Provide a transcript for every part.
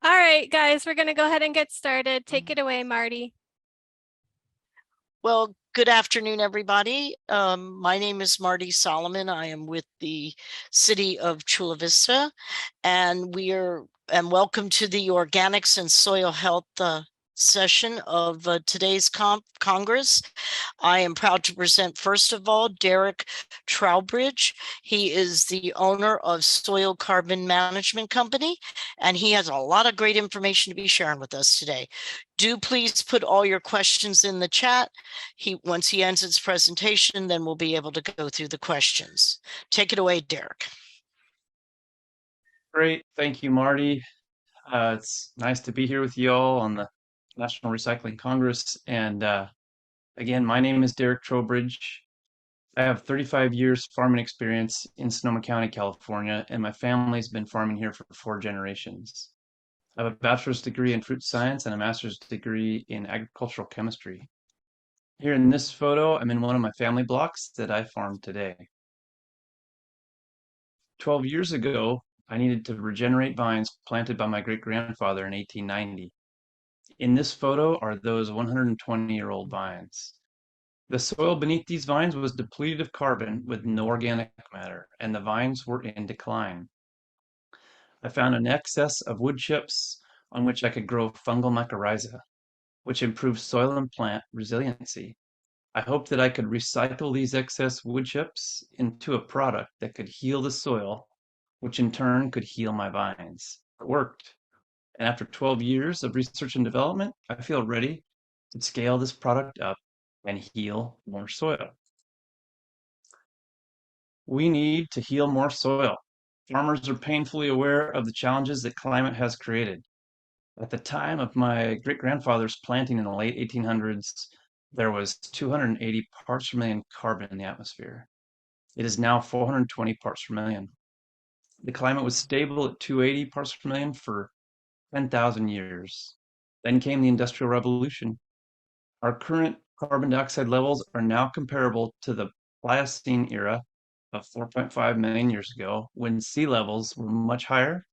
All right, guys, we're going to go ahead and get started. Take it away, Marty. Well, good afternoon, everybody. My name is Marty Solomon. I am with the City of Chula Vista, and welcome to the Organics and Soil Health session of today's Congress. I am proud to present, first of all, Derek Trowbridge. He is the owner of Soil Carbon Management Company, and he has a lot of great information to be sharing with us today. Do please put all your questions in the chat. Once he ends his presentation, then we'll be able to go through the questions. Take it away, Derek. Great. Thank you, Marty. It's nice to be here with you all on the National Recycling Congress. And again, my name is Derek Trowbridge. I have 35 years farming experience in Sonoma County, California, and my family's been farming here for 4 generations. I have a bachelor's degree in fruit science and a master's degree in agricultural chemistry. Here in this photo, I'm in one of my family blocks that I farm today. 12 years ago, I needed to regenerate vines planted by my great-grandfather in 1890. In this photo are those 120-year-old vines. The soil beneath these vines was depleted of carbon with no organic matter, and the vines were in decline. I found an excess of wood chips on which I could grow fungal mycorrhiza, which improved soil and plant resiliency. I hoped that I could recycle these excess wood chips into a product that could heal the soil, which in turn could heal my vines. It worked. And after 12 years of research and development, I feel ready to scale this product up and heal more soil. We need to heal more soil. Farmers are painfully aware of the challenges that climate has created. At the time of my great-grandfather's planting in the late 1800s, there was 280 parts per million carbon in the atmosphere. It is now 420 parts per million. The climate was stable at 280 parts per million for 10,000 years. Then came the Industrial Revolution. Our current carbon dioxide levels are now comparable to the Pliocene era of 4.5 million years ago, when sea levels were much higher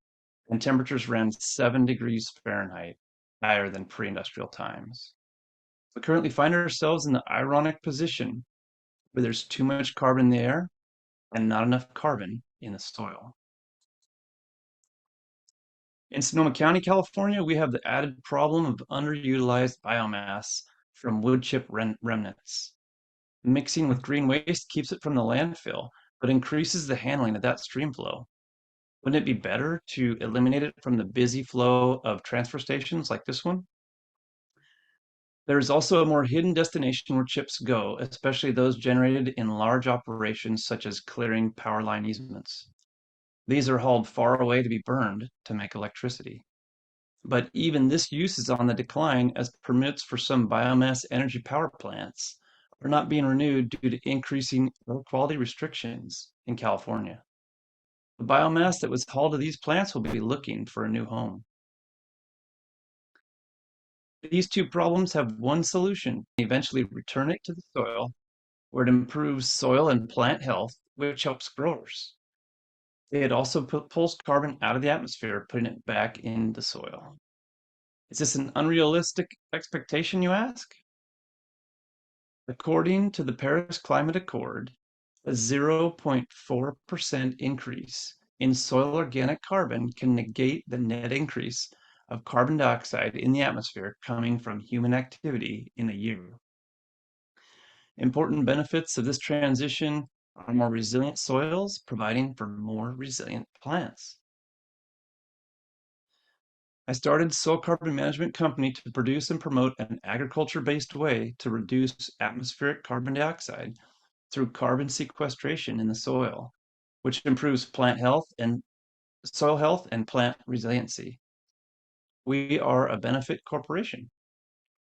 and temperatures ran 7 degrees Fahrenheit higher than pre-industrial times. We currently find ourselves in the ironic position where there's too much carbon in the air and not enough carbon in the soil. In Sonoma County, California, we have the added problem of underutilized biomass from wood chip remnants. Mixing with green waste keeps it from the landfill, but increases the handling of that stream flow. Wouldn't it be better to eliminate it from the busy flow of transfer stations like this one? There is also a more hidden destination where chips go, especially those generated in large operations such as clearing power line easements. These are hauled far away to be burned to make electricity. But even this use is on the decline, as permits for some biomass energy power plants are not being renewed due to increasing air quality restrictions in California. The biomass that was hauled to these plants will be looking for a new home. These two problems have one solution: eventually return it to the soil, where it improves soil and plant health, which helps growers. It also pulls carbon out of the atmosphere, putting it back in the soil. Is this an unrealistic expectation, you ask? According to the Paris Climate Accord, a 0.4% increase in soil organic carbon can negate the net increase of carbon dioxide in the atmosphere coming from human activity in a year. Important benefits of this transition are more resilient soils, providing for more resilient plants. I started Soil Carbon Management Company to produce and promote an agriculture-based way to reduce atmospheric carbon dioxide through carbon sequestration in the soil, which improves plant health and soil health and plant resiliency. We are a benefit corporation.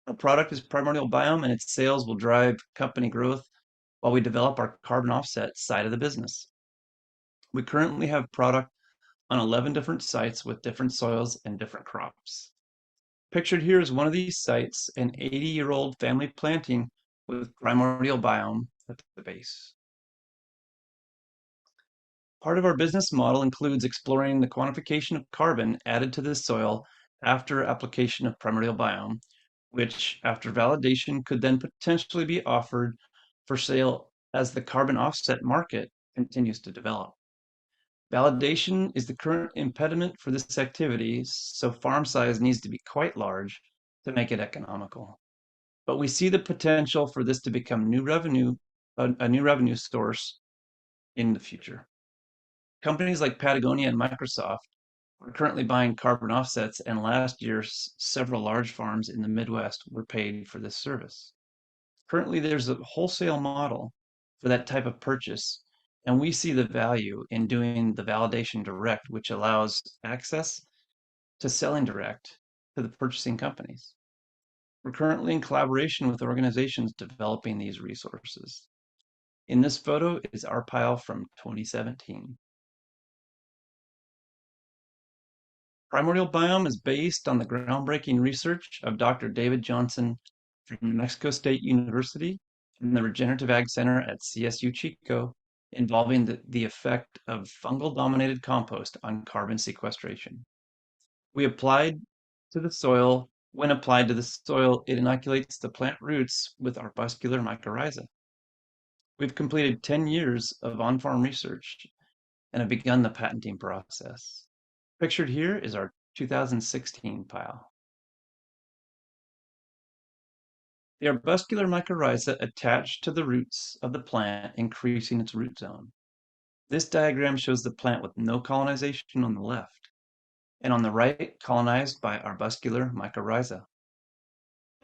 Our product is Primordial Biome, and its sales will drive company growth while we develop our carbon offset side of the business. We currently have product on 11 different sites with different soils and different crops. Pictured here is one of these sites, an 80-year-old family planting with Primordial Biome at the base. Part of our business model includes exploring the quantification of carbon added to the soil after application of primordial biome, which after validation could then potentially be offered for sale as the carbon offset market continues to develop. Validation is the current impediment for this activity, so farm size needs to be quite large to make it economical. But we see the potential for this to become a new revenue source in the future. Companies like Patagonia and Microsoft are currently buying carbon offsets, and last year, several large farms in the Midwest were paid for this service. Currently, there's a wholesale model for that type of purchase, and we see the value in doing the validation direct, which allows access to selling direct to the purchasing companies. We're currently in collaboration with organizations developing these resources. In this photo is our pile from 2017. Primordial biome is based on the groundbreaking research of Dr. David Johnson from New Mexico State University and the Regenerative Ag Center at CSU Chico, involving the effect of fungal-dominated compost on carbon sequestration. When applied to the soil, it inoculates the plant roots with arbuscular mycorrhiza. We've completed 10 years of on-farm research and have begun the patenting process. Pictured here is our 2016 pile. The arbuscular mycorrhiza attached to the roots of the plant, increasing its root zone. This diagram shows the plant with no colonization on the left, and on the right, colonized by arbuscular mycorrhiza.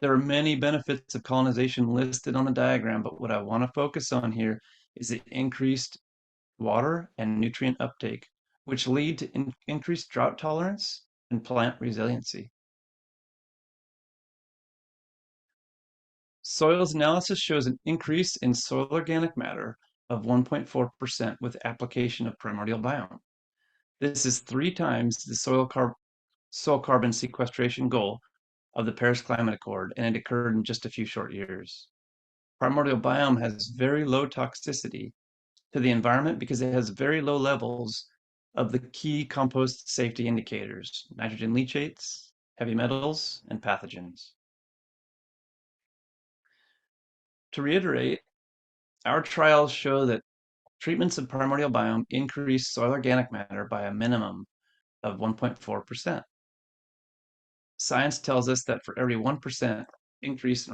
There are many benefits of colonization listed on the diagram, but what I want to focus on here is the increased water and nutrient uptake, which lead to increased drought tolerance and plant resiliency. Soils analysis shows an increase in soil organic matter of 1.4% with application of primordial biome. This is 3 times the soil carbon sequestration goal of the Paris Climate Accord, and it occurred in just a few short years. Primordial biome has very low toxicity to the environment because it has very low levels of the key compost safety indicators: nitrogen leachates, heavy metals, and pathogens. To reiterate, our trials show that treatments of primordial biome increase soil organic matter by a minimum of 1.4%. Science tells us that for every 1% increase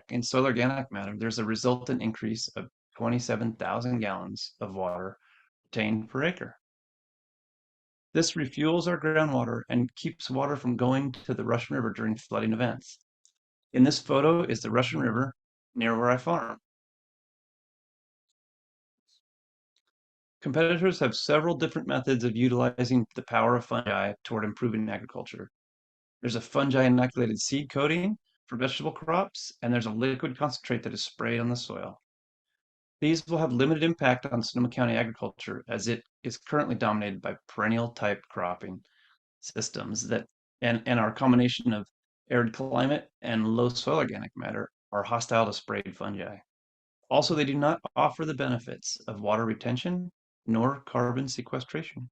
in soil organic matter, there's a resultant increase of 27,000 gallons of water obtained per acre. This refuels our groundwater and keeps water from going to the Russian River during flooding events. In this photo is the Russian River near where I farm. Competitors have several different methods of utilizing the power of fungi toward improving agriculture. There's a fungi-inoculated seed coating for vegetable crops, and there's a liquid concentrate that is sprayed on the soil. These will have limited impact on Sonoma County agriculture, as it is currently dominated by perennial type cropping systems and our combination of arid climate and low soil organic matter are hostile to sprayed fungi. Also, they do not offer the benefits of water retention nor carbon sequestration.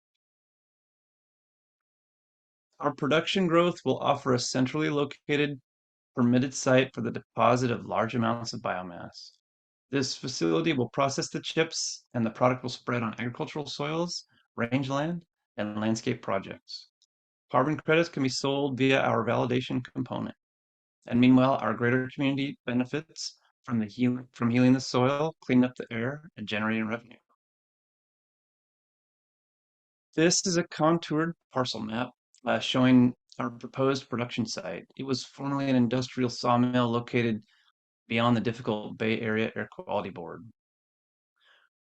Our production growth will offer a centrally located, permitted site for the deposit of large amounts of biomass. This facility will process the chips, and the product will spread on agricultural soils, rangeland, and landscape projects. Carbon credits can be sold via our validation component. And meanwhile, our greater community benefits from healing the soil, cleaning up the air, and generating revenue. This is a contoured parcel map showing our proposed production site. It was formerly an industrial sawmill located beyond the difficult Bay Area Air Quality Board.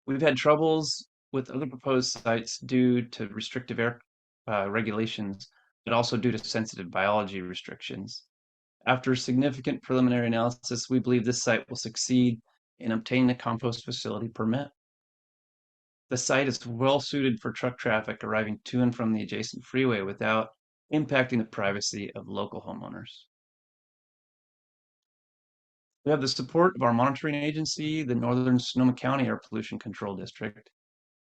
We've had troubles with other proposed sites due to restrictive air regulations, but also due to sensitive biology restrictions. After significant preliminary analysis, we believe this site will succeed in obtaining a compost facility permit. The site is well suited for truck traffic arriving to and from the adjacent freeway without impacting the privacy of local homeowners. We have the support of our monitoring agency, the Northern Sonoma County Air Pollution Control District,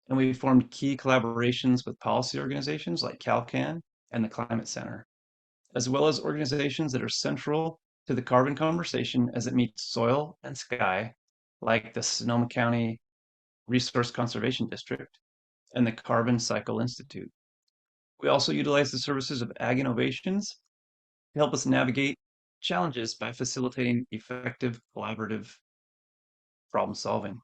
and we formed key collaborations with policy organizations like CalCan and the Climate Center. as well as organizations that are central to the carbon conversation as it meets soil and sky, like the Sonoma County Resource Conservation District and the Carbon Cycle Institute. We also utilize the services of Ag Innovations to help us navigate challenges by facilitating effective collaborative problem solving.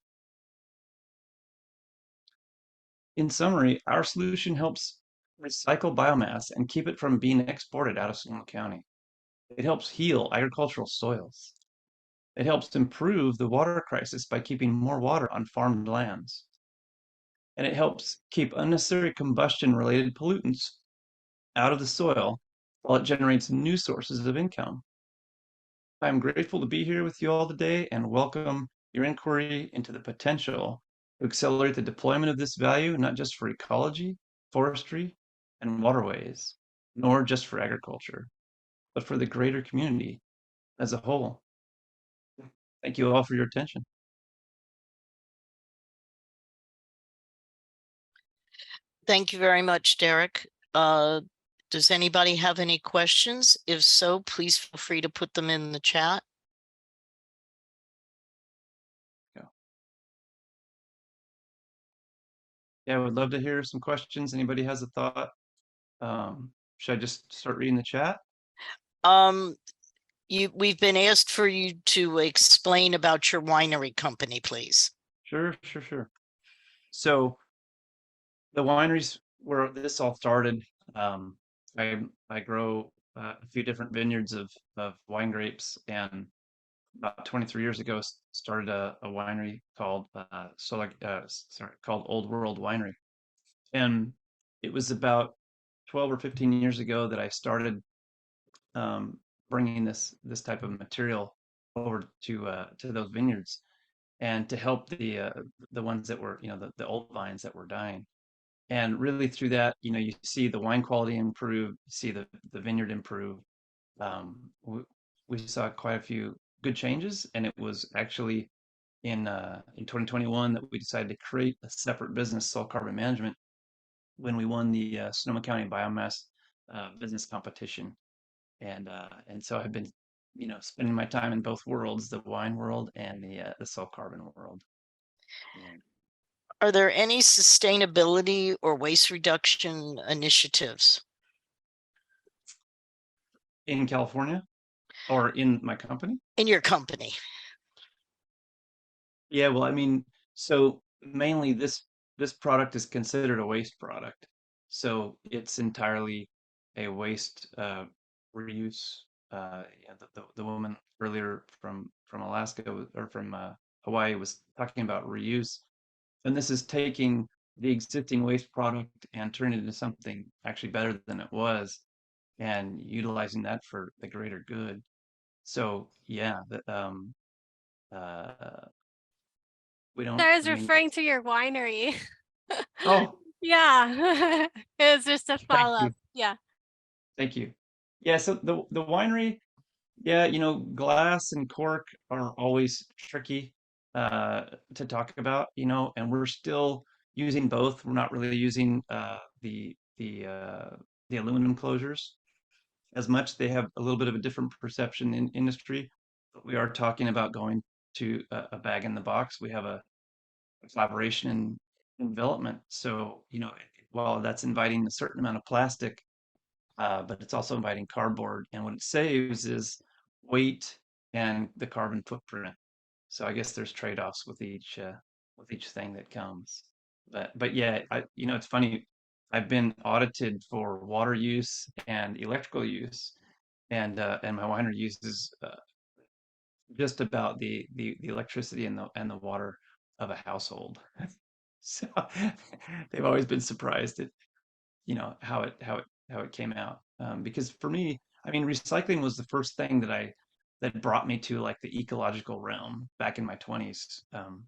In summary, our solution helps recycle biomass and keep it from being exported out of Sonoma County. It helps heal agricultural soils. It helps improve the water crisis by keeping more water on farmed lands. And it helps keep unnecessary combustion-related pollutants out of the soil while it generates new sources of income. I'm grateful to be here with you all today and welcome your inquiry into the potential to accelerate the deployment of this value, not just for ecology, forestry, and waterways, nor just for agriculture, but for the greater community as a whole. Thank you all for your attention. Thank you very much, Derek. Does anybody have any questions? If so, please feel free to put them in the chat. Yeah, I would love to hear some questions. Anybody has a thought? Should I just start reading the chat? We've been asked for you to explain about your winery company, please. Sure. So the wineries where this all started, I grow a few different vineyards of wine grapes, and about 23 years ago started a winery called called Old World Winery. And it was about 12 or 15 years ago that I started bringing this type of material over to those vineyards, and to help the ones that were, the old vines that were dying. And really through that, you see the wine quality improve, you see the vineyard improve. We saw quite a few good changes, and it was actually in 2021 that we decided to create a separate business, Soil Carbon Management, when we won the Sonoma County Biomass Business Competition. And so I've been, spending my time in both worlds, the wine world and the soil carbon world. Yeah. Are there any sustainability or waste reduction initiatives In California or in my company? in your company? Yeah, well, I mean, so mainly this product is considered a waste product. So it's entirely a waste reuse. Yeah, the woman earlier from Alaska or from Hawaii was talking about reuse. And this is taking the existing waste product and turning it into something actually better than it was, and utilizing that for the greater good. So yeah, uh, we don't. I was I mean, referring to your winery. oh, Yeah, it was just a thank you, follow-up. Yeah. thank you. Yeah, so the winery, yeah, glass and cork are always tricky to talk about, and we're still using both. We're not really using the aluminum closures as much. They have a little bit of a different perception in industry, but we are talking about going to a bag in the box. We have a collaboration in development. So, while that's inviting a certain amount of plastic, but it's also inviting cardboard. And what it saves is weight and the carbon footprint. So I guess there's trade-offs with each thing that comes. But yeah, it's funny. I've been audited for water use and electrical use, and my winery uses just about the electricity and the water of a household. So they've always been surprised at how it came out. Because for me, I mean, recycling was the first thing that brought me to like the ecological realm back in my 20s,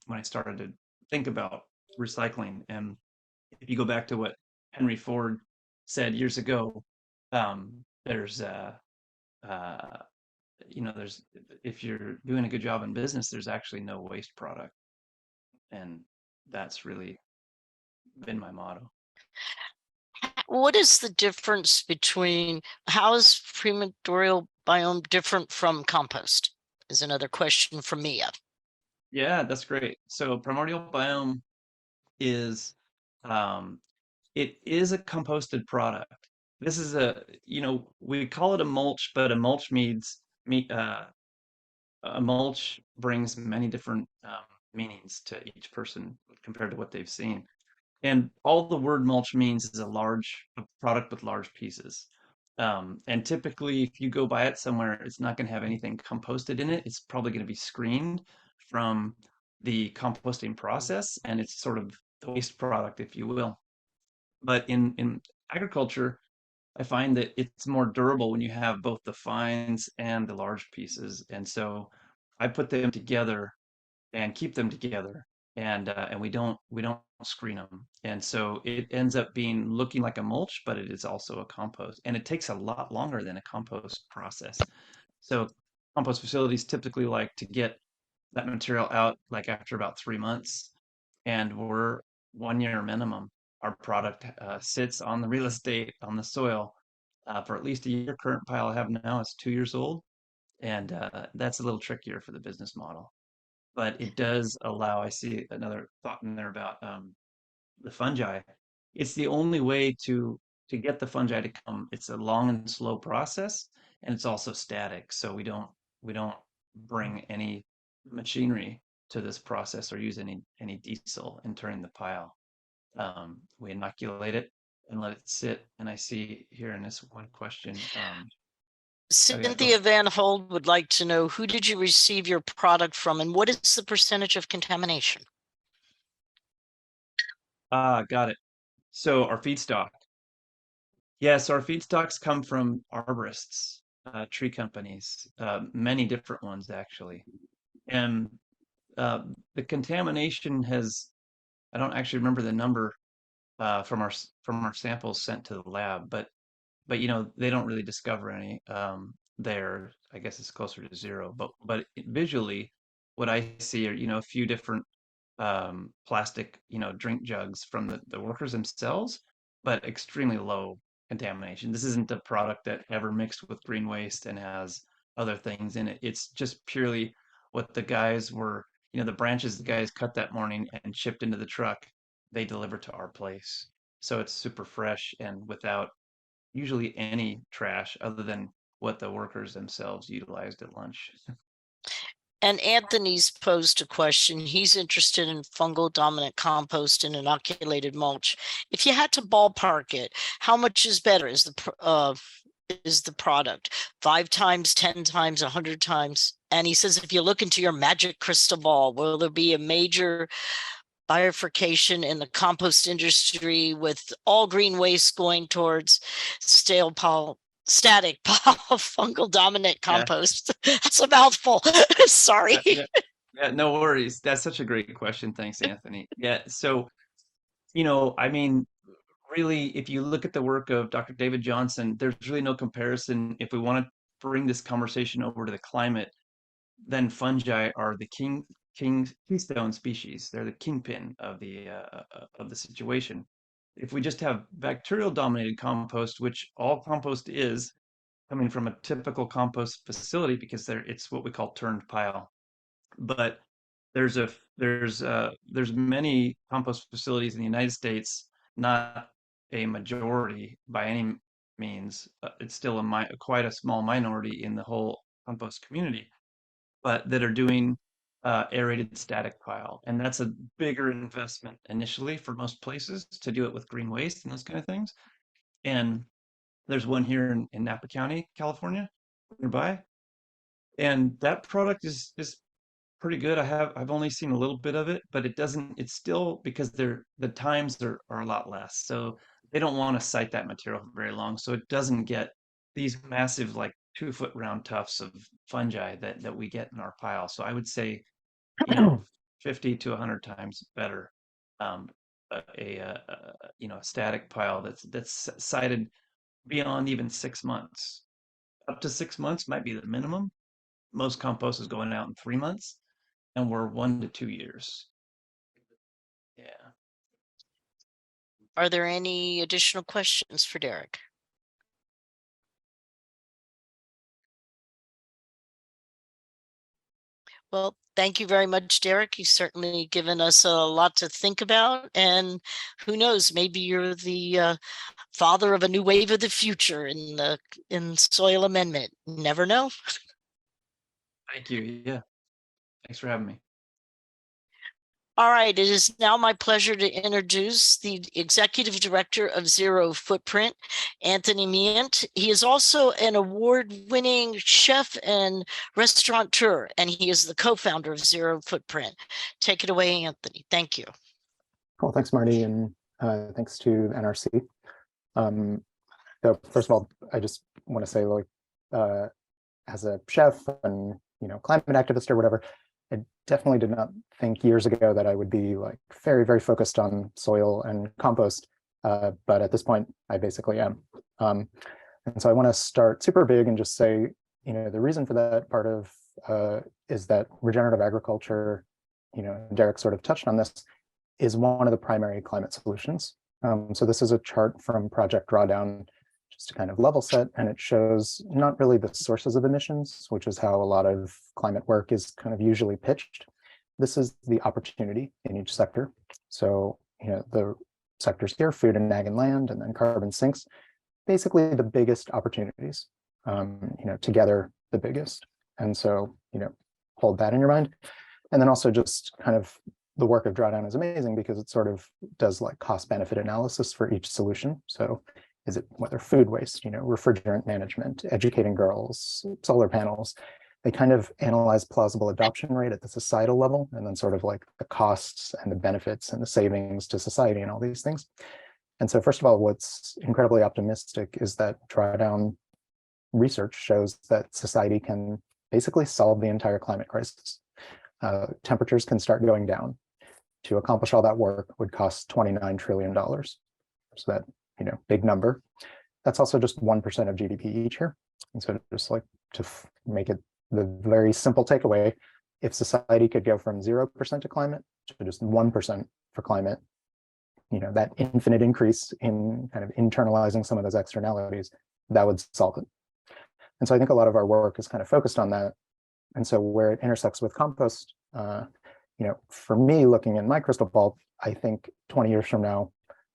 when I started to think about recycling. And if you go back to what Henry Ford said years ago, there's there's if you're doing a good job in business, there's actually no waste product, and that's really been my motto. what is the difference between, how is crematorial biome different from compost? Is another question from Mia. Yeah, that's great. So primordial biome is um, it is a composted product. This is we call it a mulch, but a mulch a mulch brings many different meanings to each person compared to what they've seen. And all the word mulch means is a product with large pieces. And typically, if you go buy it somewhere, it's not going to have anything composted in it. It's probably going to be screened from the composting process, and it's sort of the waste product, if you will. But in agriculture, I find that it's more durable when you have both the fines and the large pieces. And so I put them together and keep them together, and we don't screen them. And so it ends up being looking like a mulch, but it is also a compost, and it takes a lot longer than a compost process. So compost facilities typically like to get that material out like after about 3 months, and we're 1 year minimum. Our product sits on the real estate on the soil for at least a year. Current pile I have now is 2 years old, and that's a little trickier for the business model. But it does allow, I see another thought in there about the fungi. It's the only way to get the fungi to come. It's a long and slow process, and it's also static. So we don't bring any machinery to this process or use any diesel in turning the pile. We inoculate it and let it sit. And I see here in this one question. Oh yeah, go Cynthia ahead. Van Hold would like to know, who did you receive your product from, and what is the percentage of contamination? Got it. So our feedstock. Yes, our feedstocks come from arborists, tree companies, many different ones actually. And the contamination I don't actually remember the number from our samples sent to the lab, but they don't really discover any there. I guess it's closer to zero. But visually, what I see are a few different plastic, drink jugs from the workers themselves, but extremely low contamination. This isn't a product that ever mixed with green waste and has other things in it. It's just purely what the guys were, the branches the guys cut that morning and shipped into the truck, they deliver to our place. So it's super fresh and without usually any trash other than what the workers themselves utilized at lunch. And Anthony's posed a question. He's interested in fungal dominant compost and inoculated mulch. If you had to ballpark it, how much is better? Is the product 5 times, 10 times, 100 times? And he says, if you look into your magic crystal ball, will there be a major bifurcation in the compost industry with all green waste going towards static pile fungal dominant Yeah, compost? That's a mouthful. Sorry. yeah, yeah, no worries. That's such a great question. Thanks, Anthony. Yeah, so, I mean, really, if you look at the work of Dr. David Johnson, there's really no comparison. If we want to bring this conversation over to the climate, then fungi are the keystone species. They're the kingpin of the situation. If we just have bacterial dominated compost, which all compost is coming from a typical compost facility because it's what we call turned pile. But there's many compost facilities in the United States, not a majority by any means. It's still quite a small minority in the whole compost community, but that are doing aerated static pile, and that's a bigger investment initially for most places to do it with green waste and those kind of things. And there's one here in Napa County, California, nearby, and that product is pretty good. I've only seen a little bit of it, but it's still because the times are a lot less. So they don't want to site that material for very long. So it doesn't get these massive like 2 foot round tufts of fungi that we get in our pile. So I would say, you know, 50 to 100 times better. Um, a static pile that's sited beyond even 6 months. Up to 6 months might be the minimum. Most compost is going out in 3 months, and we're 1 to 2 years. Yeah. Are there any additional questions for Derek? Well, thank you very much, Derek. You've certainly given us a lot to think about, and who knows, maybe you're the father of a new wave of the future in soil amendment. Never know. Thank you. Yeah. Thanks for having me. All right, it is now my pleasure to introduce the Executive Director of Zero Footprint, Anthony Meant. He is also an award-winning chef and restaurateur, and he is the co-founder of Zero Footprint. Take it away, Anthony. Thank you. Cool, thanks, Marty, and thanks to NRC. So first of all, I just want to say, like, as a chef and climate activist or whatever, I definitely did not think years ago that I would be like very, very focused on soil and compost. But at this point, I basically am. And so I want to start super big and just say, the reason for that part of is that regenerative agriculture, Derek sort of touched on this, is one of the primary climate solutions. So this is a chart from Project Drawdown, just to kind of level set, and it shows not really the sources of emissions, which is how a lot of climate work is kind of usually pitched. This is the opportunity in each sector. So, the sectors here, food and ag and land, and then carbon sinks, basically the biggest opportunities, together the biggest. And so, hold that in your mind. And then also just kind of the work of Drawdown is amazing because it sort of does like cost benefit analysis for each solution. So is it whether food waste, refrigerant management, educating girls, solar panels, they kind of analyze plausible adoption rate at the societal level, and then sort of like the costs and the benefits and the savings to society and all these things. And so first of all, what's incredibly optimistic is that Drawdown research shows that society can basically solve the entire climate crisis. Temperatures can start going down. To accomplish all that work would cost $29 trillion. So that, big number. That's also just 1% of GDP each year. And so just like to make it the very simple takeaway, if society could go from 0% to climate to just 1% for climate, that infinite increase in kind of internalizing some of those externalities, that would solve it. And so I think a lot of our work is kind of focused on that. And so where it intersects with compost, for me, looking in my crystal ball, I think 20 years from now,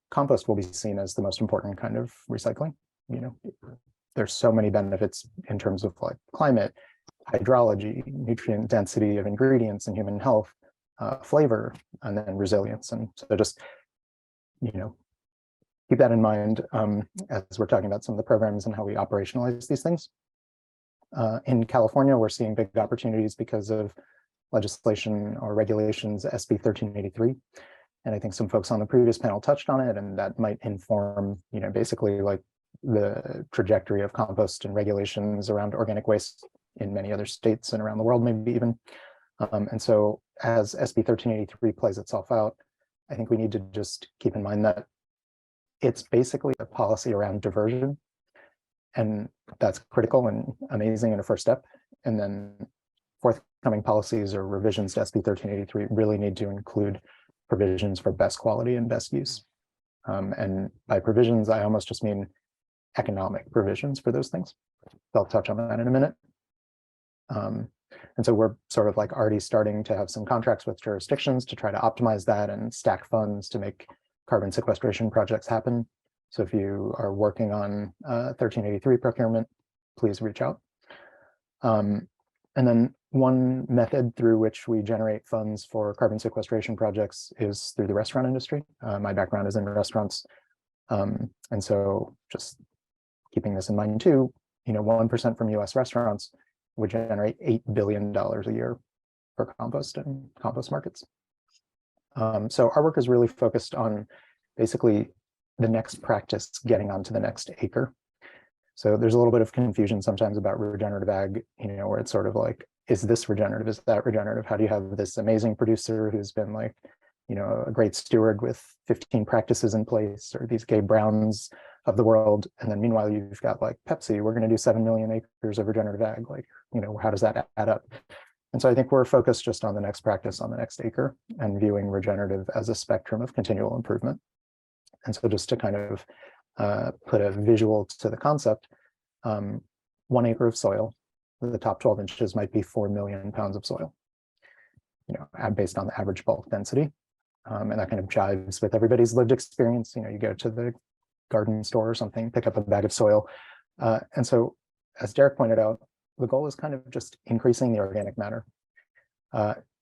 compost will be seen as the most important kind of recycling. There's so many benefits in terms of like climate, hydrology, nutrient density of ingredients and human health, flavor, and then resilience. And so just, keep that in mind as we're talking about some of the programs and how we operationalize these things. In California, we're seeing big opportunities because of legislation or regulations, SB 1383. And I think some folks on the previous panel touched on it, and that might inform, basically like the trajectory of compost and regulations around organic waste in many other states and around the world, maybe even. And so as SB 1383 plays itself out, I think we need to just keep in mind that it's basically a policy around diversion. And that's critical and amazing in a first step. And then forthcoming policies or revisions to SB 1383 really need to include provisions for best quality and best use. And by provisions, I almost just mean economic provisions for those things. I'll touch on that in a minute. And so we're sort of like already starting to have some contracts with jurisdictions to try to optimize that and stack funds to make carbon sequestration projects happen. So if you are working on 1383 procurement, please reach out. And then one method through which we generate funds for carbon sequestration projects is through the restaurant industry. My background is in restaurants. And so just keeping this in mind too, 1% from US restaurants would generate $8 billion a year for compost and compost markets. So our work is really focused on basically the next practice getting onto the next acre. So there's a little bit of confusion sometimes about regenerative ag, where it's sort of like, is this regenerative? Is that regenerative? How do you have this amazing producer who's been like, a great steward with 15 practices in place, or these Gabe Browns of the world? And then meanwhile, you've got like Pepsi, we're going to do 7 million acres of regenerative ag. Like, how does that add up? And so I think we're focused just on the next practice on the next acre and viewing regenerative as a spectrum of continual improvement. And so just to kind of put a visual to the concept, 1 acre of soil, the top 12 inches might be 4 million pounds of soil, based on the average bulk density. And that kind of jives with everybody's lived experience. You go to the garden store or something, pick up a bag of soil. And so, as Derek pointed out, the goal is kind of just increasing the organic matter.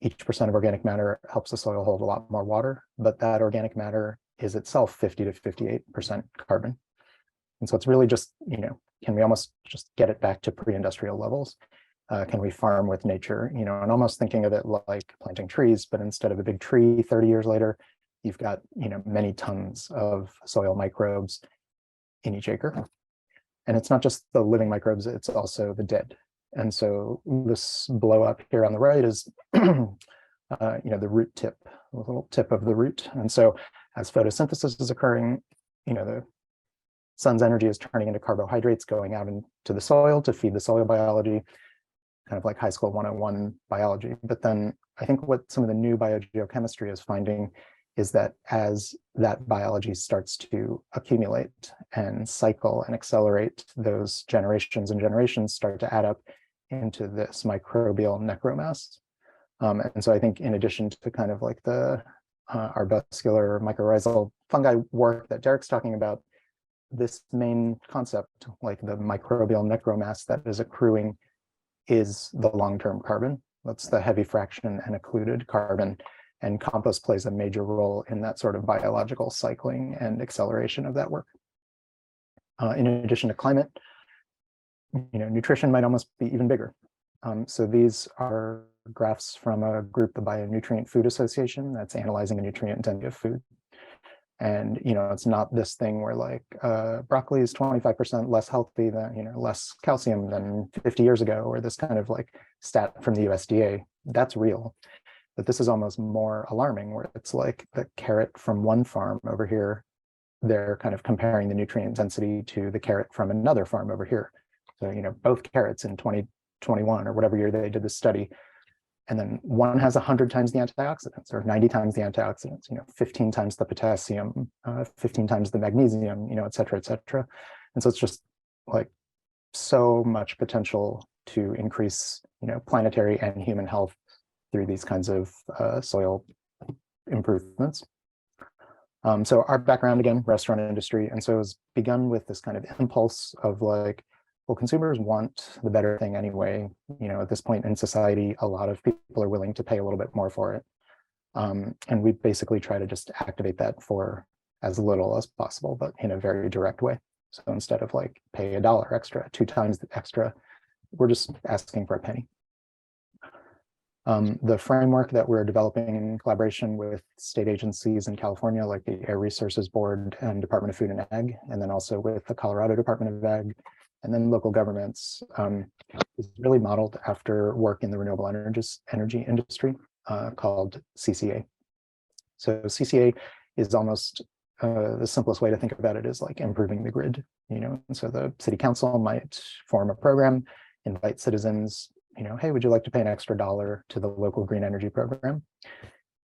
Each percent of organic matter helps the soil hold a lot more water, but that organic matter is itself 50 to 58% carbon. And so it's really just, can we almost just get it back to pre-industrial levels? Can we farm with nature? And almost thinking of it like planting trees, but instead of a big tree 30 years later, you've got, many tons of soil microbes in each acre. And it's not just the living microbes, it's also the dead. And so this blow up here on the right is, the root tip, the little tip of the root. And so as photosynthesis is occurring, the sun's energy is turning into carbohydrates going out into the soil to feed the soil biology, kind of like high school 101 biology. But then I think what some of the new biogeochemistry is finding is that as that biology starts to accumulate and cycle and accelerate, those generations and generations start to add up into this microbial necromass. And so I think in addition to kind of like the arbuscular mycorrhizal fungi work that Derek's talking about, this main concept, like the microbial necromass that is accruing, is the long-term carbon. That's the heavy fraction and occluded carbon. And compost plays a major role in that sort of biological cycling and acceleration of that work. In addition to climate, nutrition might almost be even bigger. So these are graphs from a group, the Bionutrient Food Association, that's analyzing the nutrient intensity of food. And, it's not this thing where like broccoli is 25% less healthy than, less calcium than 50 years ago, or this kind of like stat from the USDA. That's real. But this is almost more alarming, where it's like the carrot from one farm over here, they're kind of comparing the nutrient density to the carrot from another farm over here. So, both carrots in 2021 or whatever year they did this study, and then one has 100 times the antioxidants or 90 times the antioxidants, 15 times the potassium, 15 times the magnesium, et cetera, et cetera. And so it's just like so much potential to increase, planetary and human health through these kinds of soil improvements. So our background, again, restaurant industry. And so it's begun with this kind of impulse of like, well, consumers want the better thing anyway. At this point in society, a lot of people are willing to pay a little bit more for it. And we basically try to just activate that for as little as possible, but in a very direct way. So instead of like pay $1 extra, 2 times the extra, we're just asking for a penny. The framework that we're developing in collaboration with state agencies in California, like the Air Resources Board and Department of Food and Ag, and then also with the Colorado Department of Ag, and then local governments, is really modeled after work in the renewable energy industry called CCA. So CCA is almost the simplest way to think about it is like improving the grid, and so the city council might form a program, invite citizens, hey, would you like to pay an extra $1 to the local green energy program?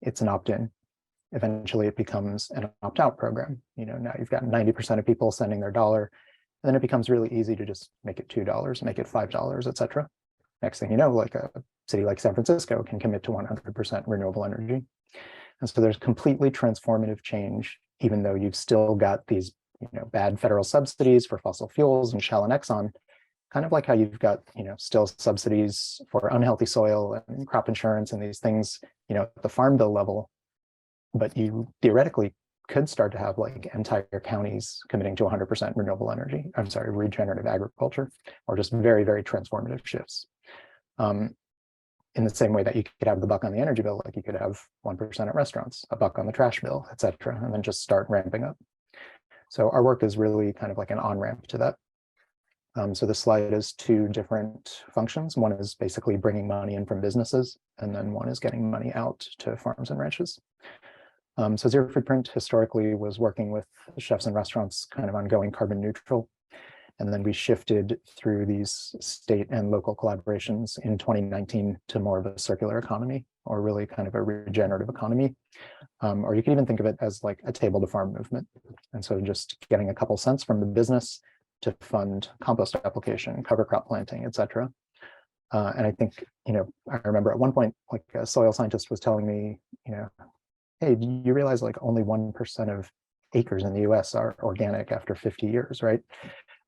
It's an opt-in. Eventually it becomes an opt-out program. Now you've got 90% of people sending their $1, and then it becomes really easy to just make it $2, make it $5, et cetera. Next thing you know, like a city like San Francisco can commit to 100% renewable energy. And so there's completely transformative change, even though you've still got these bad federal subsidies for fossil fuels and Shell and Exxon, kind of like how you've got still subsidies for unhealthy soil and crop insurance and these things at the farm bill level, but you theoretically could start to have like entire counties committing to 100% renewable energy, regenerative agriculture, or just very, very transformative shifts. In the same way that you could have the buck on the energy bill, like you could have 1% at restaurants, a buck on the trash bill, et cetera, and then just start ramping up. So our work is really kind of like an on-ramp to that. So this slide is 2 different functions. One is basically bringing money in from businesses, and then one is getting money out to farms and ranches. So Zero Footprint historically was working with chefs and restaurants kind of on going carbon neutral. And then we shifted through these state and local collaborations in 2019 to more of a circular economy, or really kind of a regenerative economy. Or you can even think of it as like a table to farm movement. And so just getting a couple cents from the business to fund compost application, cover crop planting, et cetera. And I think, I remember at one point, like a soil scientist was telling me, hey, do you realize like only 1% of acres in the US are organic after 50 years, right?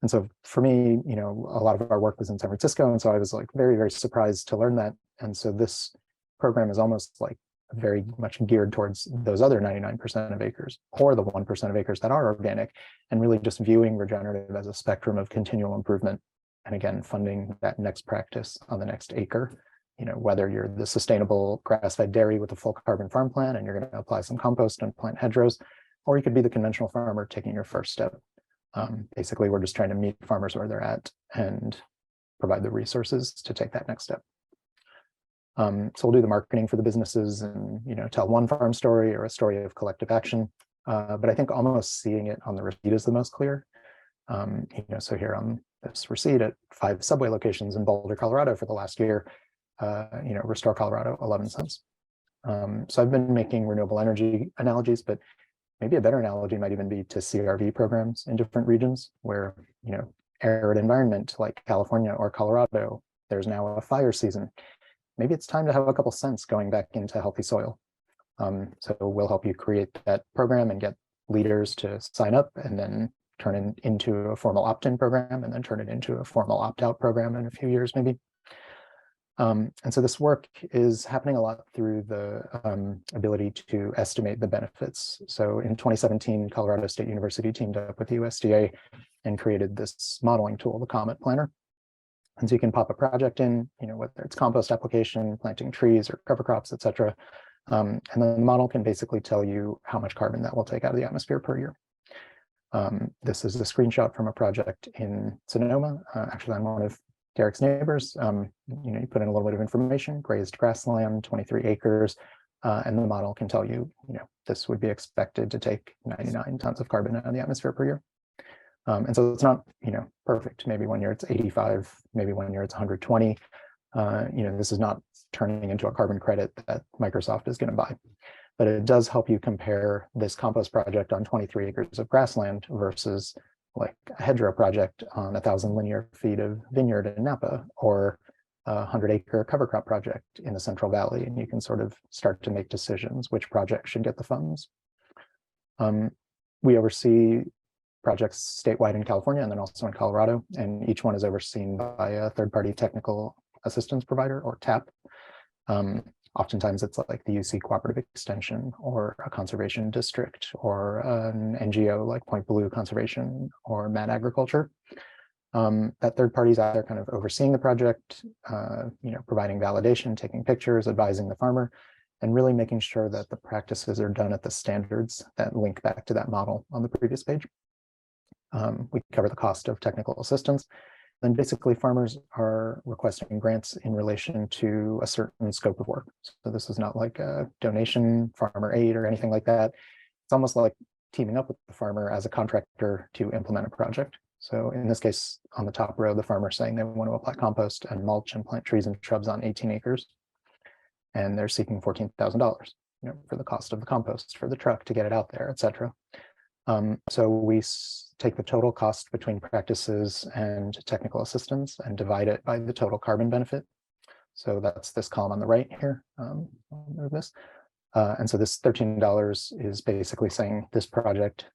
And so for me, a lot of our work was in San Francisco. And so I was like very, very surprised to learn that. And so this program is almost like very much geared towards those other 99% of acres, or the 1% of acres that are organic, and really just viewing regenerative as a spectrum of continual improvement. And again, funding that next practice on the next acre, whether you're the sustainable grass-fed dairy with a full carbon farm plan and you're going to apply some compost and plant hedgerows, or you could be the conventional farmer taking your first step. Basically, we're just trying to meet farmers where they're at and provide the resources to take that next step. So we'll do the marketing for the businesses and tell one farm story or a story of collective action. But I think almost seeing it on the receipt is the most clear. So here on this receipt at 5 Subway locations in Boulder, Colorado for the last year, Restore Colorado, 11 cents. So I've been making renewable energy analogies, but maybe a better analogy might even be to CRV programs in different regions where, arid environment like California or Colorado, there's now a fire season. Maybe it's time to have a couple cents going back into healthy soil. So we'll help you create that program and get leaders to sign up and then turn it into a formal opt-in program and then turn it into a formal opt-out program in a few years, maybe. And so this work is happening a lot through the ability to estimate the benefits. So in 2017, Colorado State University teamed up with the USDA and created this modeling tool, the Comet Planner. And so you can pop a project in, whether it's compost application, planting trees or cover crops, et cetera. And then the model can basically tell you how much carbon that will take out of the atmosphere per year. This is a screenshot from a project in Sonoma. Actually, I'm one of Derek's neighbors. You put in a little bit of information, grazed grassland, 23 acres, and the model can tell you, this would be expected to take 99 tons of carbon out of the atmosphere per year. And so it's not, perfect. Maybe one year it's 85, maybe one year it's 120. This is not turning into a carbon credit that Microsoft is going to buy. But it does help you compare this compost project on 23 acres of grassland versus like a hedgerow project on 1,000 linear feet of vineyard in Napa, or a 100-acre cover crop project in the Central Valley. And you can sort of start to make decisions which projects should get the funds. We oversee projects statewide in California and then also in Colorado, and each one is overseen by a third-party technical assistance provider, or TAP. Oftentimes it's like the UC Cooperative Extension or a conservation district or an NGO like Point Blue Conservation or Mad Agriculture. That third party is either kind of overseeing the project, providing validation, taking pictures, advising the farmer, and really making sure that the practices are done at the standards that link back to that model on the previous page. We cover the cost of technical assistance. Then basically farmers are requesting grants in relation to a certain scope of work. So this is not like a donation, farmer aid, or anything like that. It's almost like teaming up with the farmer as a contractor to implement a project. So in this case, on the top row, the farmer saying they want to apply compost and mulch and plant trees and shrubs on 18 acres. And they're seeking $14,000, for the cost of the compost, for the truck to get it out there, et cetera. So we take the total cost between practices and technical assistance and divide it by the total carbon benefit. So that's this column on the right here. I'll move this. And so this $13 is basically saying this project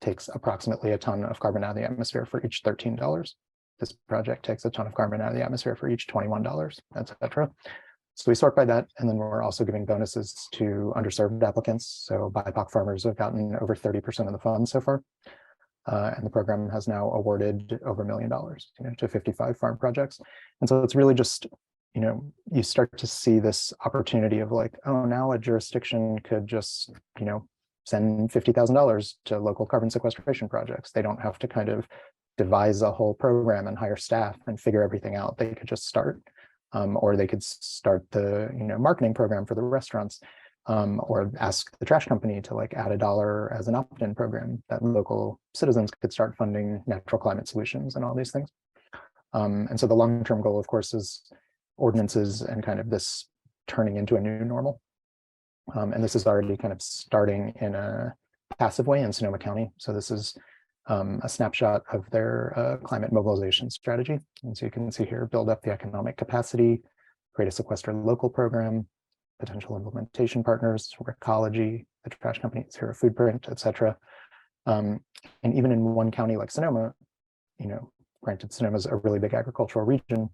takes approximately a ton of carbon out of the atmosphere for each $13. This project takes a ton of carbon out of the atmosphere for each $21, et cetera. So we sort by that, and then we're also giving bonuses to underserved applicants. So BIPOC farmers have gotten over 30% of the funds so far. And the program has now awarded over $1 million to 55 farm projects. And so it's really just, you start to see this opportunity of like, oh, now a jurisdiction could just, send $50,000 to local carbon sequestration projects. They don't have to kind of devise a whole program and hire staff and figure everything out. They could just start. Or they could start the marketing program for the restaurants, or ask the trash company to like add $1 as an opt-in program that local citizens could start funding natural climate solutions and all these things. And so the long-term goal, of course, is ordinances and kind of this turning into a new normal. And this is already kind of starting in a passive way in Sonoma County. So this is a snapshot of their climate mobilization strategy. And so you can see here, build up the economic capacity, create a sequester local program, potential implementation partners, ecology, the trash company, zero footprint, et cetera. And even in one county like Sonoma, granted Sonoma is a really big agricultural region,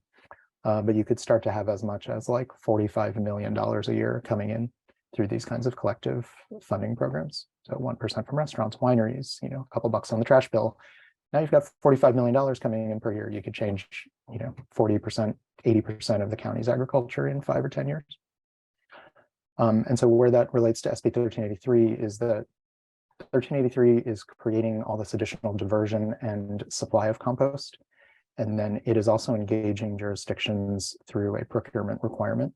but you could start to have as much as like $45 million a year coming in through these kinds of collective funding programs. So 1% from restaurants, wineries, a couple bucks on the trash bill. Now you've got $45 million coming in per year. You could change, 40%, 80% of the county's agriculture in 5 or 10 years. And so where that relates to SB 1383 is that 1383 is creating all this additional diversion and supply of compost. And then it is also engaging jurisdictions through a procurement requirement.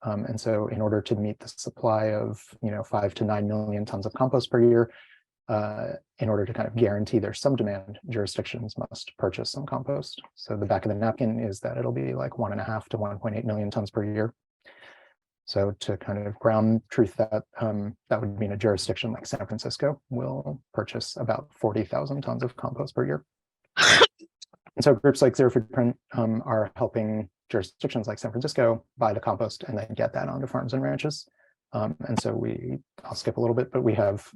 And so in order to meet the supply of 5 to 9 million tons of compost per year, in order to kind of guarantee there's some demand, jurisdictions must purchase some compost. So the back of the napkin is that it'll be like 1.5 to 1.8 million tons per year. So to kind of ground truth that, that would mean a jurisdiction like San Francisco will purchase about 40,000 tons of compost per year. And so groups like Zero Footprint are helping jurisdictions like San Francisco buy the compost and then get that onto farms and ranches. And so I'll skip a little bit, but we have,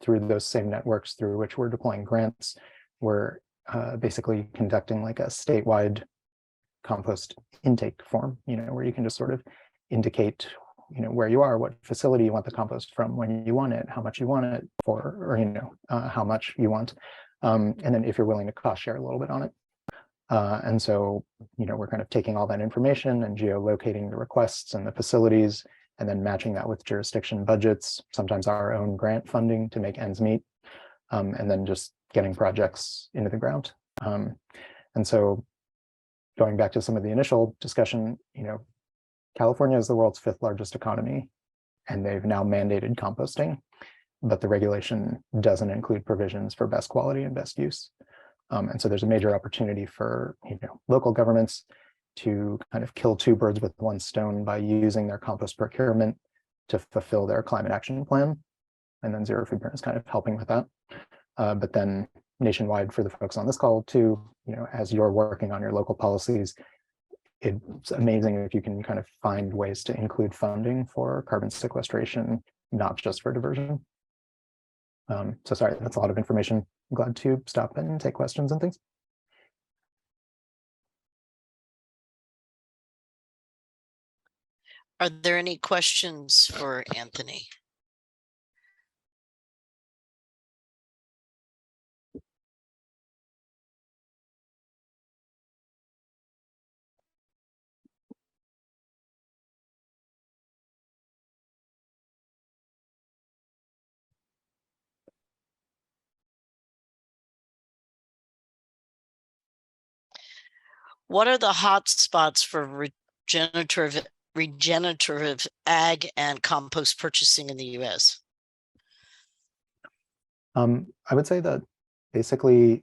through those same networks through which we're deploying grants, we're basically conducting like a statewide compost intake form, where you can just sort of indicate, where you are, what facility you want the compost from, when you want it, how much you want it for, or, how much you want. And then if you're willing to cost share a little bit on it. And so, we're kind of taking all that information and geolocating the requests and the facilities, and then matching that with jurisdiction budgets, sometimes our own grant funding to make ends meet, and then just getting projects into the ground. And so going back to some of the initial discussion, California is the world's 5th largest economy, and they've now mandated composting, but the regulation doesn't include provisions for best quality and best use. And so there's a major opportunity for local governments to kind of kill 2 birds with 1 stone by using their compost procurement to fulfill their climate action plan. And then Zero Footprint is kind of helping with that. But then nationwide, for the folks on this call too, as you're working on your local policies, it's amazing if you can kind of find ways to include funding for carbon sequestration, not just for diversion. So sorry, that's a lot of information. I'm glad to stop and take questions and things. Are there any questions for Anthony? What are the hot spots for regenerative ag and compost purchasing in the US? I would say that basically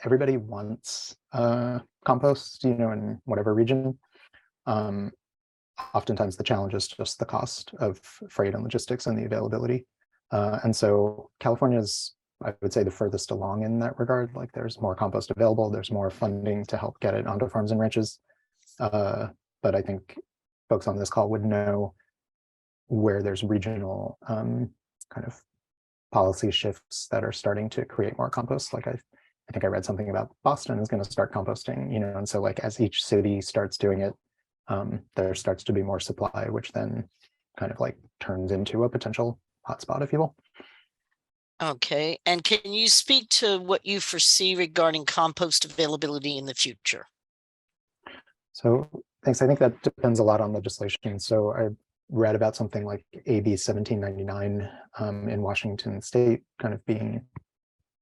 everybody wants compost, in whatever region. Oftentimes the challenge is just the cost of freight and logistics and the availability. And so California is, I would say, the furthest along in that regard. Like there's more compost available, there's more funding to help get it onto farms and ranches. But I think folks on this call would know where there's regional kind of policy shifts that are starting to create more compost. Like I think I read something about Boston is going to start composting, and so like as each city starts doing it, there starts to be more supply, which then kind of like turns into a potential hotspot, if you will. Okay, and can you speak to what you foresee regarding compost availability in the future? So thanks. I think that depends a lot on legislation. So I read about something like AB 1799 in Washington State kind of being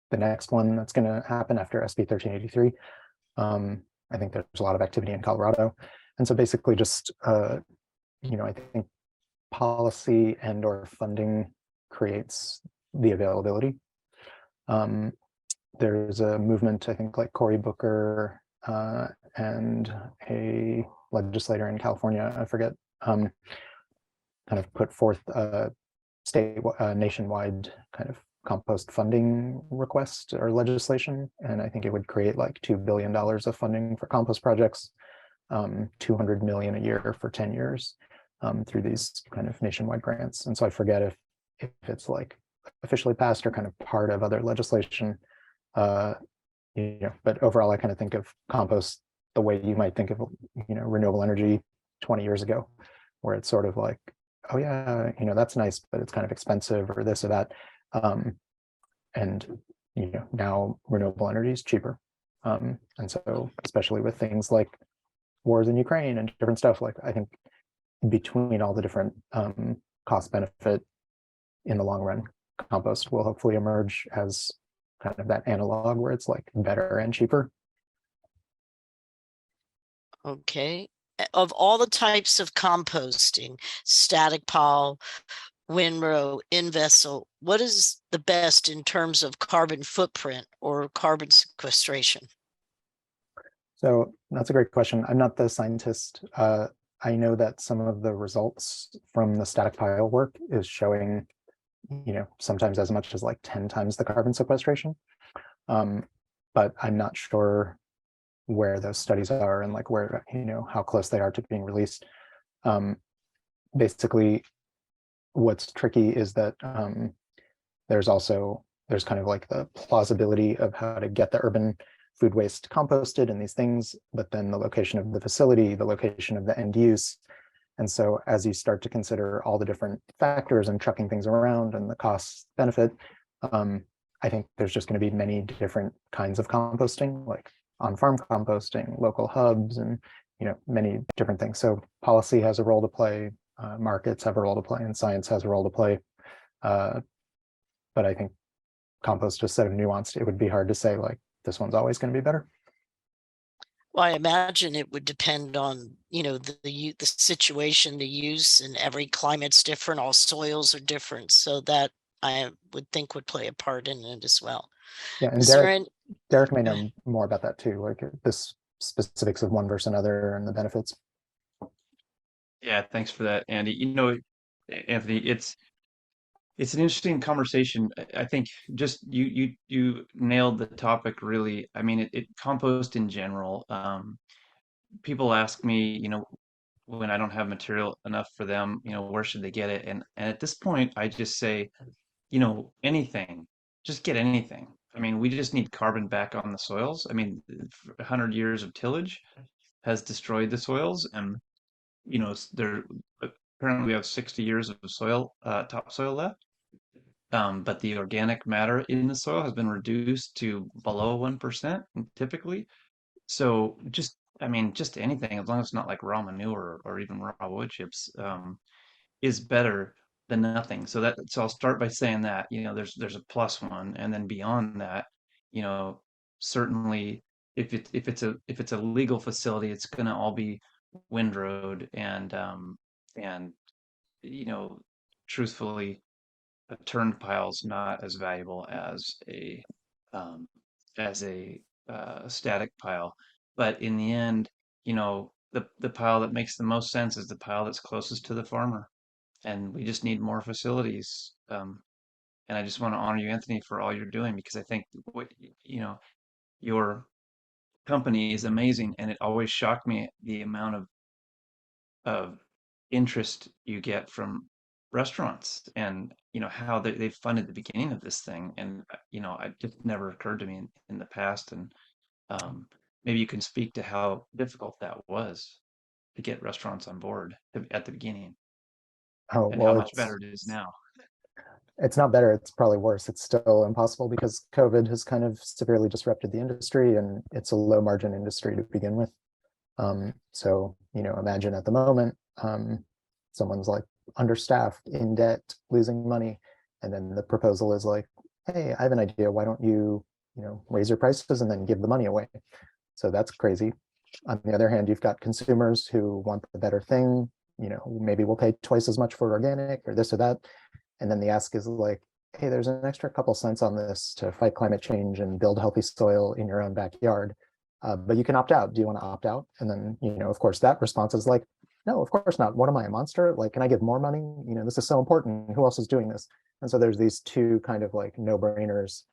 the next one that's going to happen after SB 1383. I think there's a lot of activity in Colorado. And so basically just, I think policy and or funding creates the availability. There's a movement, I think, like Cory Booker and a legislator in California, I forget, kind of put forth a nationwide kind of compost funding request or legislation, and I think it would create like $2 billion of funding for compost projects, 200 million a year for 10 years through these kind of nationwide grants. And so I forget if it's like officially passed or kind of part of other legislation. But overall, I kind of think of compost the way you might think of, renewable energy 20 years ago, where it's sort of like, oh yeah, that's nice, but it's kind of expensive or this or that. And now renewable energy is cheaper. And so especially with things like wars in Ukraine and different stuff, like I think between all the different cost benefit in the long run, compost will hopefully emerge as kind of that analog where it's like better and cheaper. Okay. Of all the types of composting, static pile, windrow, in-vessel, what is the best in terms of carbon footprint or carbon sequestration? So that's a great question. I'm not the scientist. I know that some of the results from the static pile work is showing, sometimes as much as like 10 times the carbon sequestration. But I'm not sure where those studies are and like where, how close they are to being released. Basically, what's tricky is that there's kind of like the plausibility of how to get the urban food waste composted and these things, but then the location of the facility, the location of the end use. And so as you start to consider all the different factors and trucking things around and the cost benefit, I think there's just going to be many different kinds of composting, like on-farm composting, local hubs, and many different things. So policy has a role to play, markets have a role to play, and science has a role to play. But I think compost is sort of nuanced. It would be hard to say like this one's always going to be better. Well, I imagine it would depend on, the situation, the use, and every climate's different. All soils are different. So that I would think would play a part in it as well. Yeah, and Derek may know more about that too, like this specifics of one versus another and the benefits. Yeah, thanks for that, Andy. Anthony, it's an interesting conversation. I think just you nailed the topic really. I mean, it compost in general. People ask me, when I don't have material enough for them, where should they get it? And at this point, I just say, anything, just get anything. I mean, we just need carbon back on the soils. I mean, 100 years of tillage has destroyed the soils, and there apparently we have 60 years of topsoil left. But the organic matter in the soil has been reduced to below 1% typically. So just anything, as long as it's not like raw manure or even raw wood chips, is better than nothing. So I'll start by saying that, there's a plus one, and then beyond that, certainly if it's a legal facility, it's going to all be windrowed and truthfully, a turned pile's not as valuable as um, a static pile. But in the end, the pile that makes the most sense is the pile that's closest to the farmer, and we just need more facilities. And I just want to honor you, Anthony, for all you're doing, because I think your company is amazing, and it always shocked me the amount of interest you get from restaurants, and how they funded the beginning of this thing, and it just never occurred to me in the past. And maybe you can speak to how difficult that was to get restaurants on board at the beginning, Oh, and well, how much better it is now. It's not better, it's probably worse. It's still impossible because COVID has kind of severely disrupted the industry, and it's a low margin industry to begin with. So, imagine at the moment, someone's like understaffed, in debt, losing money, and then the proposal is like, hey, I have an idea, why don't you, raise your prices and then give the money away? So that's crazy. On the other hand, you've got consumers who want the better thing, maybe we'll pay twice as much for organic or this or that. And then the ask is like, hey, there's an extra couple cents on this to fight climate change and build healthy soil in your own backyard. But you can opt out. Do you want to opt out? And then, of course, that response is like, no, of course not. What am I, a monster? Like, can I give more money? You know, this is so important. Who else is doing this? And so there's these two kind of like no-brainers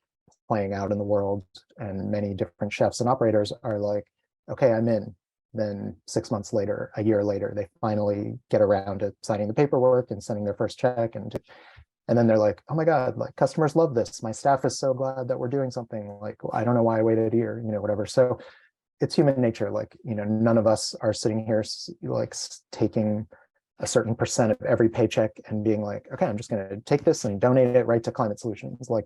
playing out in the world, and many different chefs and operators are like, okay, I'm in. Then 6 months later, a year later, they finally get around to signing the paperwork and sending their first check, and then they're like, oh my God, like customers love this. My staff is so glad that we're doing something. Like, I don't know why I waited a year, you know, whatever. So it's human nature. Like, you know, none of us are sitting here like taking a certain percent of every paycheck and being like, okay, I'm just going to take this and donate it right to climate solutions. Like,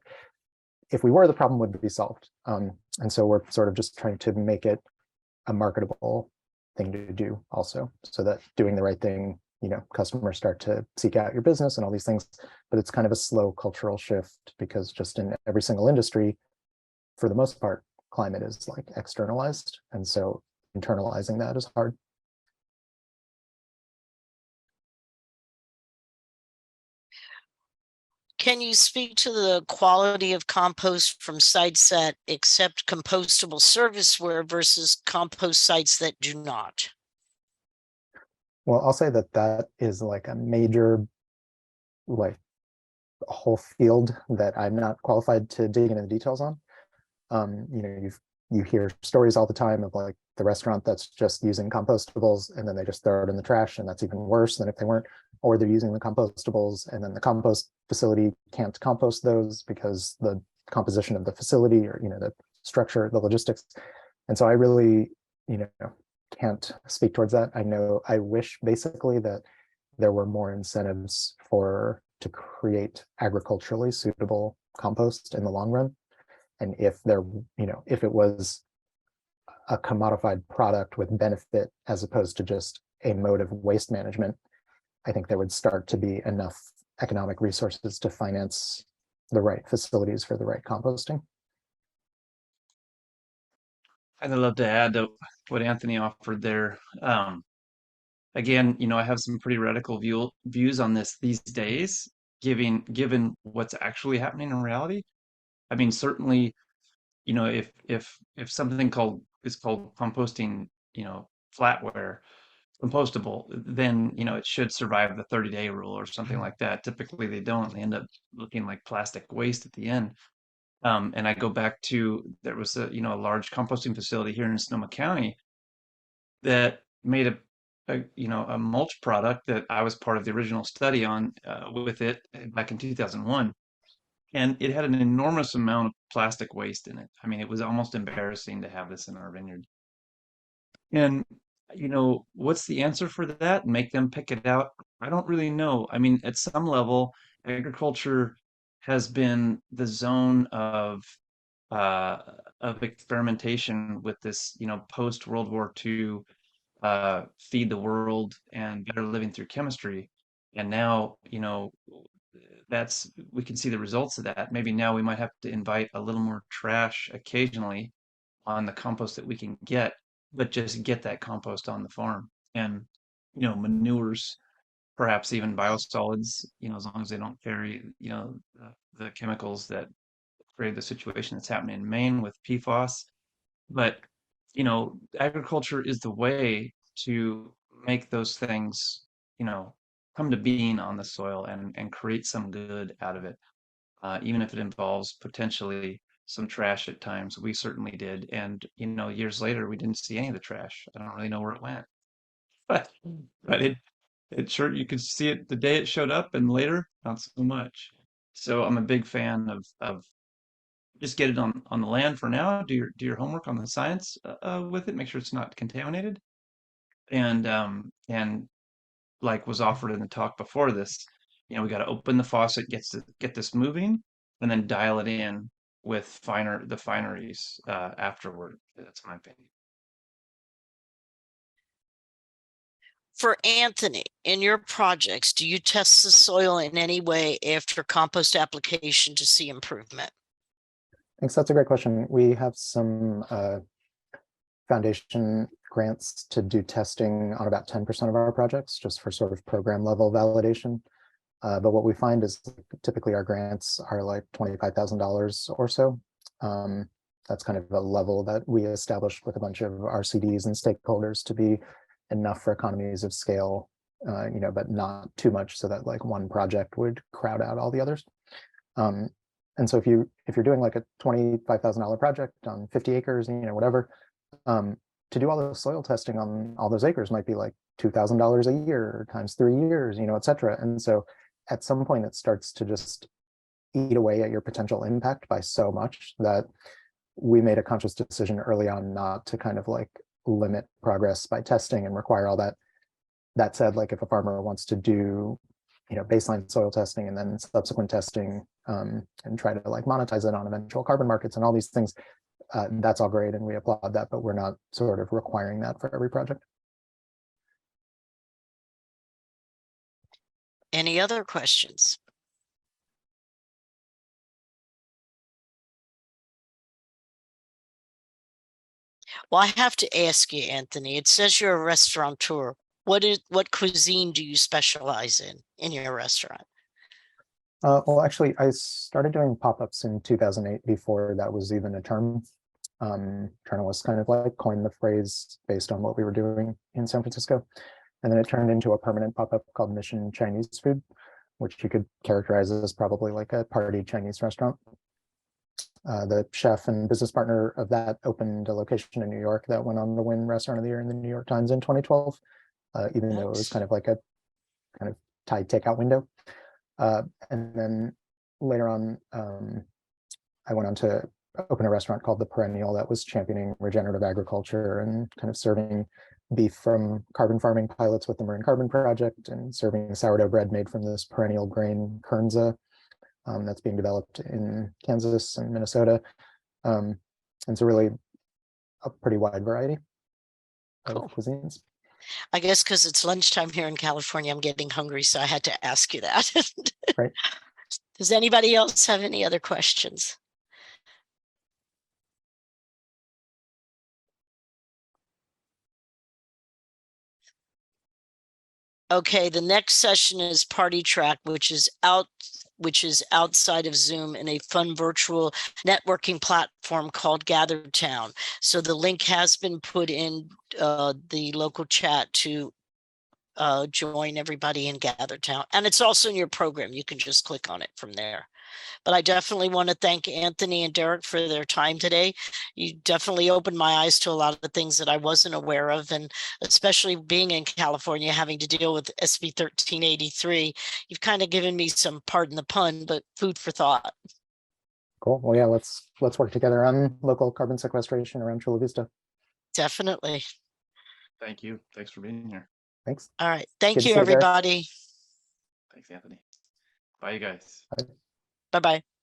if we were, the problem would be solved. And so we're sort of just trying to make it a marketable thing to do also, so that doing the right thing, you know, customers start to seek out your business and all these things. But it's kind of a slow cultural shift, because just in every single industry, for the most part, climate is like externalized. And so internalizing that is hard. Can you speak to the quality of compost from sites that accept compostable serviceware versus compost sites that do not? Well, I'll say that that is like a major, like a whole field that I'm not qualified to dig into the details on. You know, you hear stories all the time of like the restaurant that's just using compostables and then they just throw it in the trash, and that's even worse than if they weren't. Or they're using the compostables and then the compost facility can't compost those because the composition of the facility, or, you know, the structure, the logistics. And so I really, you know, can't speak towards that. I know, I wish basically that there were more incentives to create agriculturally suitable compost in the long run. And if there, you know, if it was a commodified product with benefit as opposed to just a mode of waste management, I think there would start to be enough economic resources to finance the right facilities for the right composting. I'd love to add to what Anthony offered there. Again, you know, I have some pretty radical views on this these days, given what's actually happening in reality. I mean, certainly, you know, if something is called composting, you know, flatware, compostable, then, you know, it should survive the 30-day rule or something like that. Typically, they don't. They end up looking like plastic waste at the end. And I go back to, there was a, you know, a large composting facility here in Sonoma County that made you know, a mulch product that I was part of the original study on with it back in 2001. And it had an enormous amount of plastic waste in it. I mean, it was almost embarrassing to have this in our vineyard. And, you know, what's the answer for that? Make them pick it out? I don't really know. I mean, at some level, agriculture has been the zone uh, of experimentation with this, you know, post World War II, feed the world and better living through chemistry. And now, you know, we can see the results of that. Maybe now we might have to invite a little more trash occasionally on the compost that we can get, but just get that compost on the farm. And, you know, manures, perhaps even biosolids, you know, as long as they don't carry, you know, the chemicals that create the situation that's happening in Maine with PFAS. But, you know, agriculture is the way to make those things, you know, come to being on the soil and create some good out of it, even if it involves potentially some trash at times. We certainly did. And, you know, years later, we didn't see any of the trash. I don't really know where it went, but, but it sure, you could see it the day it showed up, and later, not so much. So I'm a big fan of just get it on the land for now. Do your homework on the science with it. Make sure it's not contaminated. And like was offered in the talk before this, you know, we got to open the faucet, get this moving, and then dial it in with the fineries afterward. That's my opinion. For Anthony, in your projects, do you test the soil in any way after compost application to see improvement? Thanks. That's a great question. We have some foundation grants to do testing on about 10% of our projects, just for sort of program level validation. But what we find is typically our grants are like $25,000 or so. That's kind of a level that we established with a bunch of RCDs and stakeholders to be enough for economies of scale, but not too much so that like one project would crowd out all the others. And so if you're doing like a $25,000 project on 50 acres, whatever, to do all the soil testing on all those acres might be like $2,000 a year times 3 years, et cetera. And so at some point it starts to just eat away at your potential impact by so much that we made a conscious decision early on not to kind of like limit progress by testing and require all that. That said, like if a farmer wants to do baseline soil testing and then subsequent testing, and try to like monetize it on eventual carbon markets and all these things, that's all great and we applaud that, but we're not sort of requiring that for every project. Any other questions? Well, I have to ask you, Anthony, it says you're a restaurateur. What cuisine do you specialize in your restaurant? Well, actually, I started doing pop-ups in 2008 before that was even a term. Turner was kind of like coined the phrase based on what we were doing in San Francisco. And then it turned into a permanent pop-up called Mission Chinese Food, which you could characterize as probably like a party Chinese restaurant. The chef and business partner of that opened a location in New York that went on to win Restaurant of the Year in the New York Times in 2012, even though it was kind of like a kind of tied takeout window. And then later on, I went on to open a restaurant called The Perennial that was championing regenerative agriculture and kind of serving beef from carbon farming pilots with the Marin Carbon Project and serving sourdough bread made from this perennial grain kernza that's being developed in Kansas and Minnesota. And so really a pretty wide variety of cuisines. I guess because it's lunchtime here in California, I'm getting hungry, so I had to ask you that. Right. Does anybody else have any other questions? Okay, the next session is Party Track, which is outside of Zoom in a fun virtual networking platform called GatherTown. So the link has been put in the local chat to join everybody in GatherTown. And it's also in your program. You can just click on it from there. But I definitely want to thank Anthony and Derek for their time today. You definitely opened my eyes to a lot of the things that I wasn't aware of, and especially being in California, having to deal with SB 1383, you've kind of given me some, pardon the pun, but food for thought. Cool. Well, yeah, let's work together on local carbon sequestration around Chula Vista. Definitely. Thank you. Thanks for being here. Thanks. All right. Thank Good to you, see you, Derek. everybody. Thanks, Anthony. Bye, you guys. Bye. Bye-bye.